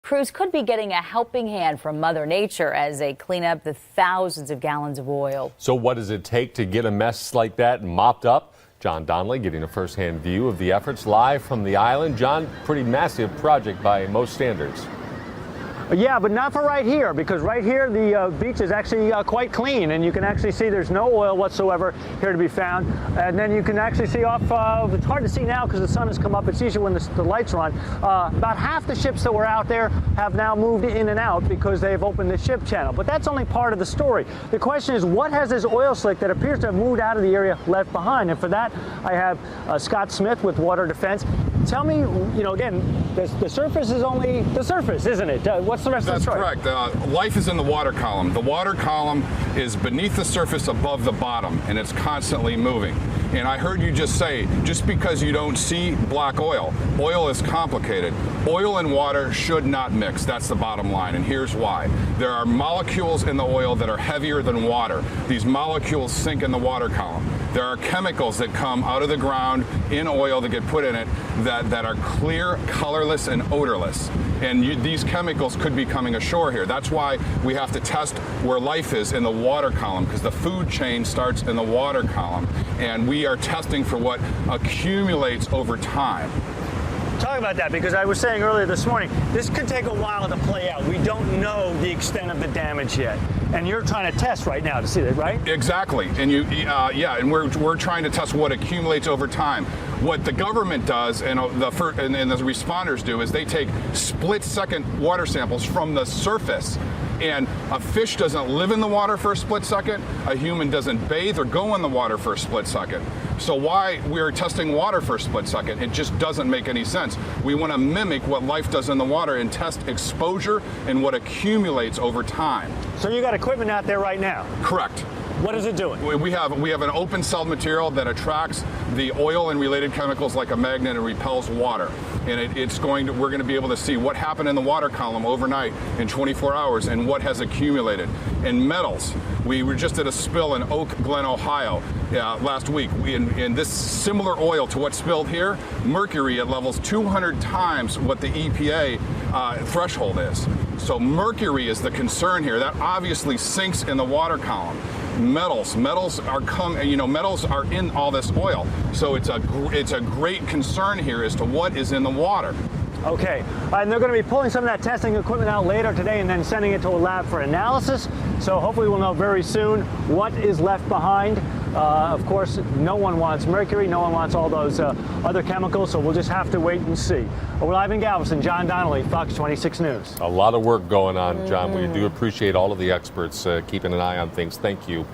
Crews could be getting a helping hand from Mother Nature as they clean up the thousands of gallons of oil. So what does it take to get a mess like that mopped up? John Donnelly getting a first-hand view of the efforts live from the island. John, pretty massive project by most standards. Yeah, but not for right here, because right here the beach is actually quite clean, and you can actually see there's no oil whatsoever here to be found. And then you can actually see off, it's hard to see now because the sun has come up, it's usually when the lights are on. About half the ships that were out there have now moved in and out because they've opened the ship channel. But that's only part of the story. The question is, what has this oil slick that appears to have moved out of the area left behind? And for that, I have Scott Smith with Water Defense. Tell me, again, the surface is only the surface, isn't it? What's the rest of the story? That's correct. Life is in the water column. The water column is beneath the surface above the bottom, and it's constantly moving. And I heard you just say, just because you don't see black oil, oil is complicated. Oil and water should not mix. That's the bottom line, and here's why. There are molecules in the oil that are heavier than water. These molecules sink in the water column. There are chemicals that come out of the ground in oil that get put in it that are clear, colorless, and odorless. And these chemicals could be coming ashore here. That's why we have to test where life is in the water column, because the food chain starts in the water column. And we are testing for what accumulates over time. Talk about that, because I was saying earlier this morning, this could take a while to play out. We don't know the extent of the damage yet. And you're trying to test right now to see that, right? Exactly. And and we're trying to test what accumulates over time. What the government does and the responders do is they take split-second water samples from the surface. And a fish doesn't live in the water for a split second. A human doesn't bathe or go in the water for a split second. So why we're testing water for a split second, it just doesn't make any sense. We want to mimic what life does in the water and test exposure and what accumulates over time. So you got equipment out there right now? Correct. What is it doing? We have an open cell material that attracts the oil and related chemicals like a magnet and repels water. And we're going to be able to see what happened in the water column overnight in 24 hours and what has accumulated. And metals, we were just at a spill in Oak Glen, Ohio last week. In this similar oil to what spilled here, mercury at levels 200 times what the EPA threshold is. So mercury is the concern here. That obviously sinks in the water column. Metals are in all this oil. So it's a great concern here as to what is in the water. Okay, and they're going to be pulling some of that testing equipment out later today and then sending it to a lab for analysis. So hopefully we'll know very soon what is left behind. Of course, no one wants mercury, no one wants all those other chemicals, so we'll just have to wait and see. We're live in Galveston. John Donnelly, Fox 26 News. A lot of work going on, John. We do appreciate all of the experts keeping an eye on things. Thank you.